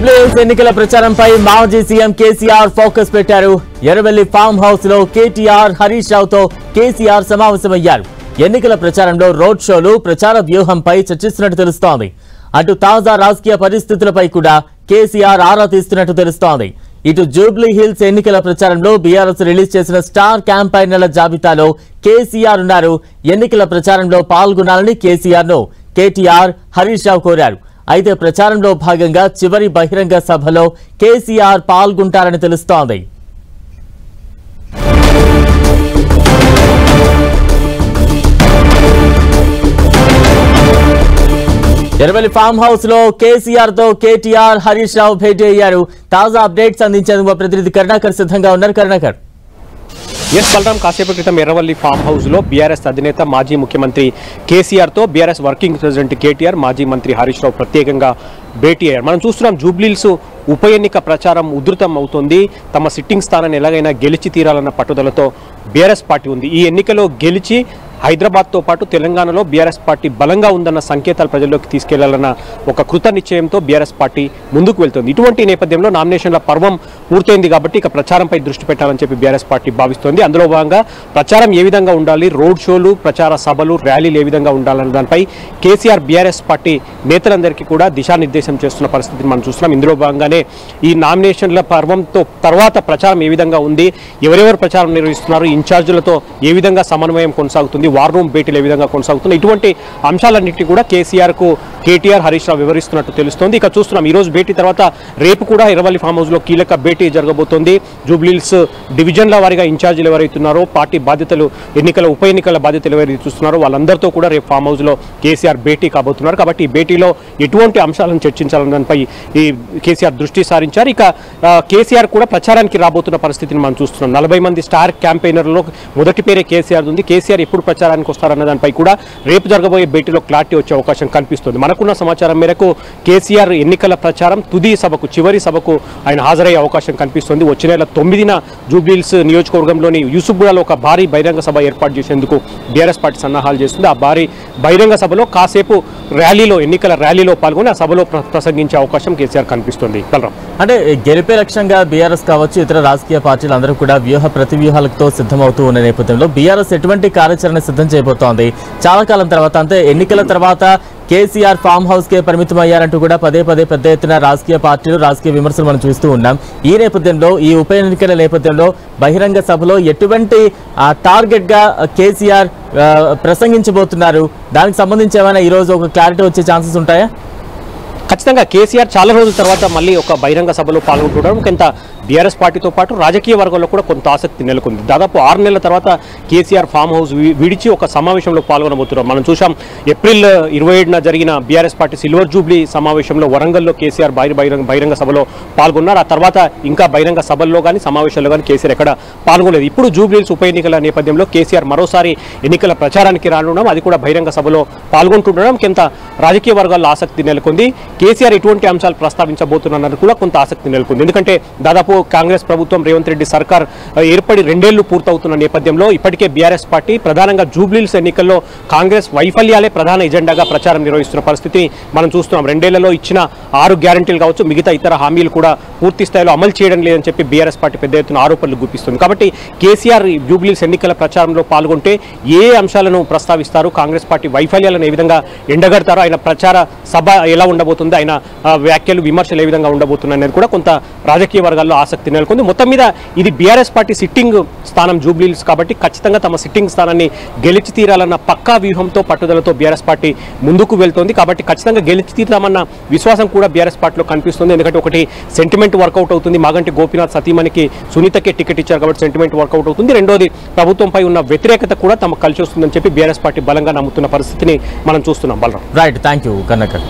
Jubilee hills ఎన్నికల ప్రచారంపై మాజీ CM KCR focus పెట్టారు. ఎర్రవెల్లి ఫామ్ హౌస్ లో కేటీఆర్, హరీష్ రావుతో కేసీఆర్ సమావేశమయ్యారు. ఎన్నికల ప్రచారంలో రోడ్ షోలు, ప్రచార వ్యూహంపై చర్చిస్తున్నట్టు తెలుస్తోంది. అటు తాజా రాజకీయ పరిస్థితులపై కూడా కేసీఆర్ ఆరా తీస్తున్నట్టు తెలుస్తోంది. ఇటు జూబ్లీ హిల్స్ ఎన్నికల ప్రచారంలో బీఆర్ఎస్ రిలీజ్ చేసిన స్టార్ క్యాంపైనర్ల జాబితాలో కేసీఆర్ ఉన్నారు. ఎన్నికల ప్రచారంలో పాల్గొనాలని కేసీఆర్ ను కేటీఆర్, హరీష్ రావు కోరారు. అయితే ప్రచారంలో భాగంగా చివరి బహిరంగ సభలో కేసీఆర్ పాల్గొంటారని తెలుస్తోంది. ఎర్రవెల్లి ఫామ్ హౌస్ లో కేసీఆర్ తో కేటీఆర్, హరీష్ రావు భేటీ అయ్యారు. తాజా అప్డేట్స్ అందించేందుకు మా ప్రతినిధి కరుణాకర్ సిద్ధంగా ఉన్నారు. కరుణాకర్. బలరాం, కాసేపు క్రితం ఎర్రవల్లి ఫామ్ హౌస్ లో బీఆర్ఎస్ అధినేత మాజీ ముఖ్యమంత్రి కేసీఆర్ తో బీఆర్ఎస్ వర్కింగ్ ప్రెసిడెంట్ కేటీఆర్, మాజీ మంత్రి హరీష్ రావు ప్రత్యేకంగా భేటీ అయ్యారు. మనం చూస్తున్నాం జూబ్లీహిల్స్ ఉప ఎన్నిక ప్రచారం ఉధృతం అవుతుంది. తమ సిట్టింగ్ స్థానాన్ని ఎలాగైనా గెలిచి తీరాలన్న పట్టుదలతో బీఆర్ఎస్ పార్టీ ఉంది. ఈ ఎన్నికలో గెలిచి హైదరాబాద్తో పాటు తెలంగాణలో బీఆర్ఎస్ పార్టీ బలంగా ఉందన్న సంకేతాలు ప్రజల్లోకి తీసుకెళ్లాలన్న ఒక కృత నిశ్చయంతో బీఆర్ఎస్ పార్టీ ముందుకు వెళ్తుంది. ఇటువంటి నేపథ్యంలో నామినేషన్ల పర్వం పూర్తయింది కాబట్టి ఇక ప్రచారంపై దృష్టి పెట్టాలని చెప్పి బీఆర్ఎస్ పార్టీ భావిస్తోంది. అందులో భాగంగా ప్రచారం ఏ విధంగా ఉండాలి, రోడ్ షోలు, ప్రచార సభలు, ర్యాలీలు ఏ విధంగా ఉండాలన్న దానిపై కేసీఆర్ బీఆర్ఎస్ పార్టీ నేతలందరికీ కూడా దిశానిర్దేశం చేస్తున్న పరిస్థితిని మనం చూస్తున్నాం. ఇందులో భాగంగానే ఈ నామినేషన్ల పర్వంతో తర్వాత ప్రచారం ఏ విధంగా ఉంది, ఎవరెవరు ప్రచారం నిర్వహిస్తున్నారు, ఇన్ఛార్జీలతో ఏ విధంగా సమన్వయం కొనసాగుతుంది, వార్ రూమ్ భేటీలు ఏ విధంగా కొనసాగుతుంది, ఇటువంటి అంశాలన్నింటినీ కూడా కేసీఆర్ కు కేటీఆర్, హరీష్ రావు వివరిస్తున్నట్టు తెలుస్తోంది. ఇక చూస్తున్నాం ఈ రోజు భేటీ తర్వాత రేపు కూడా ఎర్రవల్లి ఫామ్ హౌస్ లో కీలక భేటీ జరగబోతోంది. జూబ్లీహిల్స్ డివిజన్ల వారీగా ఇన్ఛార్జీలు ఎవరైతున్నారో, పార్టీ బాధ్యతలు, ఉప ఎన్నికల బాధ్యతలు ఎవరైతే చూస్తున్నారో వాళ్ళందరితో కూడా రేపు ఫామ్ హౌస్ లో కేసీఆర్ భేటీ కాబోతున్నారు. కాబట్టి ఈ భేటీలో ఎటువంటి అంశాలను చర్చించాలన్న దానిపై ఈ కేసీఆర్ దృష్టి సారించారు. ఇక కేసీఆర్ కూడా ప్రచారానికి రాబోతున్న పరిస్థితిని మనం చూస్తున్నాం. 40 మంది స్టార్ క్యాంపెయినర్లలో మొదటి పేరే కేసీఆర్ ఉంది. కేసీఆర్ ఎప్పుడు ప్రచారానికి వస్తారన్న దానిపై కూడా రేపు జరగబోయే భేటీలో క్లారిటీ వచ్చే అవకాశం కనిపిస్తుంది. మనకున్న సమాచారం మేరకు కేసీఆర్ ఎన్నికల ప్రచారం తుది సభకు, చివరి సభకు ఆయన హాజరయ్యే అవకాశం కనిపిస్తుంది. వచ్చే నెల 9న జూబ్లీహిల్స్ నియోజకవర్గంలోని యూసుఫ్గూడలో ఒక భారీ బహిరంగ సభ ఏర్పాటు చేసేందుకు బీఆర్ఎస్ పార్టీ సన్నాహాలు చేస్తుంది. ఆ భారీ బహిరంగ సభలో కాసేపు ర్యాలీలో, ఎన్నికల ర్యాలీలో పాల్గొని ఆ సభలో ప్రసంగించే అవకాశం కేసీఆర్ కనిపిస్తుంది. బలరాం, అంటే గెలిపే లక్ష్యంగా బీఆర్ఎస్ కావచ్చు, ఇతర రాజకీయ పార్టీలు అందరూ కూడా ప్రతి వ్యూహాలతో సిద్ధమవుతూ ఉన్న నేపథ్యంలో బీఆర్ఎస్ ఎటువంటి కార్యాచరణ సిద్ధం చేయబోతోంది? చాలా కాలం తర్వాత, అంటే ఎన్నికల తర్వాత కేసీఆర్ ఫామ్ హౌస్ కే పరిమితం అయ్యారంటూ కూడా పదే పెద్ద ఎత్తున రాజకీయ పార్టీలు, రాజకీయ విమర్శలు మనం చూస్తూ ఉన్నాం. ఈ నేపథ్యంలో, ఈ ఉప ఎన్నికల నేపథ్యంలో బహిరంగ సభలో ఎటువంటి టార్గెట్ గా కేసీఆర్ ప్రసంగించబోతున్నారు? దానికి సంబంధించి ఏమైనా ఈ రోజు ఒక క్లారిటీ వచ్చే ఛాన్సెస్ ఉంటాయా? ఖచ్చితంగా కేసీఆర్ చాలా రోజుల తర్వాత మళ్ళీ ఒక బహిరంగ సభలో పాల్గొంటుండడం కొంత బీఆర్ఎస్ పార్టీతో పాటు రాజకీయ వర్గంలో కూడా కొంత ఆసక్తి నెలకొంది. దాదాపు 6 నెలల తర్వాత కేసీఆర్ ఫామ్ హౌస్ విడిచి ఒక సమావేశంలో పాల్గొనబోతున్నారు. మనం చూసాం ఏప్రిల్ 27న జరిగిన బీఆర్ఎస్ పార్టీ సిల్వర్ జూబ్లీ సమావేశంలో వరంగల్లో కేసీఆర్ బహిరంగ సభలో పాల్గొన్నారు. ఆ తర్వాత ఇంకా బహిరంగ సభల్లో కానీ సమావేశాల్లో కానీ కేసీఆర్ ఎక్కడ పాల్గొనలేదు. ఇప్పుడు జూబ్లీహిల్స్ ఉప ఎన్నికల నేపథ్యంలో కేసీఆర్ మరోసారి ఎన్నికల ప్రచారానికి రానుండడం, అది కూడా బహిరంగ సభలో పాల్గొంటుండడం కొంత రాజకీయ వర్గాల్లో ఆసక్తి నెలకొంది. కేసీఆర్ ఎటువంటి అంశాలు ప్రస్తావించబోతున్నారు కూడా కొంత ఆసక్తి నెలకొంది. ఎందుకంటే దాదాపు కాంగ్రెస్ ప్రభుత్వం, రేవంత్ రెడ్డి సర్కార్ ఏర్పడి 2 ఏళ్లు పూర్తవుతున్న నేపథ్యంలో ఇప్పటికే బీఆర్ఎస్ పార్టీ ప్రధానంగా జూబ్లీహిల్స్ ఎన్నికల్లో కాంగ్రెస్ వైఫల్యాలే ప్రధాన ఎజెండాగా ప్రచారం నిర్వహిస్తున్న పరిస్థితి మనం చూస్తున్నాం. 2 ఏళ్లలో ఇచ్చిన 6 గ్యారంటీలు కావచ్చు, మిగతా ఇతర హామీలు కూడా పూర్తి స్థాయిలో అమలు చేయడం లేదని చెప్పి బీఆర్ఎస్ పార్టీ పెద్ద ఎత్తున ఆరోపణలు గుప్పిస్తుంది. కాబట్టి కేసీఆర్ జూబ్లీహిల్స్ ఎన్నికల ప్రచారంలో పాల్గొంటే ఏ అంశాలను ప్రస్తావిస్తారు, కాంగ్రెస్ పార్టీ వైఫల్యాలను ఏ విధంగా ఎండగడతారో, ఆయన ప్రచార సభ ఎలా ఉండబోతుంది, ఆయన వ్యాఖ్యలు, విమర్శలు ఏ విధంగా ఉండబోతున్నాయి అనేది కూడా కొంత రాజకీయ వర్గాల్లో ఆసక్తి నెలకొంది. మొత్తం మీద ఇది బీఆర్ఎస్ పార్టీ సిట్టింగ్ స్థానం జూబ్లీహిల్స్ కాబట్టి ఖచ్చితంగా తమ సిట్టింగ్ స్థానాన్ని గెలిచి తీరాలన్న పక్కా వ్యూహంతో, పట్టుదలతో బీఆర్ఎస్ పార్టీ ముందుకు వెళ్తోంది. కాబట్టి ఖచ్చితంగా గెలిచి తీరామన్న విశ్వాసం కూడా బీఆర్ఎస్ పార్టీలో కనిపిస్తుంది. ఎందుకంటే ఒకటి సెంటిమెంట్ వర్కౌట్ అవుతుంది, మాగంటి గోపీనాథ్ సతీమణికి సునీతకే టికెట్ ఇచ్చారు కాబట్టి సెంటిమెంట్ వర్కౌట్ అవుతుంది. రెండోది ప్రభుత్వంపై ఉన్న వ్యతిరేకత కూడా తమకు కలిసి వస్తుందని చెప్పి బీఆర్ఎస్ పార్టీ బలంగా నమ్ముతున్న పరిస్థితిని మనం చూస్తున్నాం. Balaram, right, thank you Karunakar.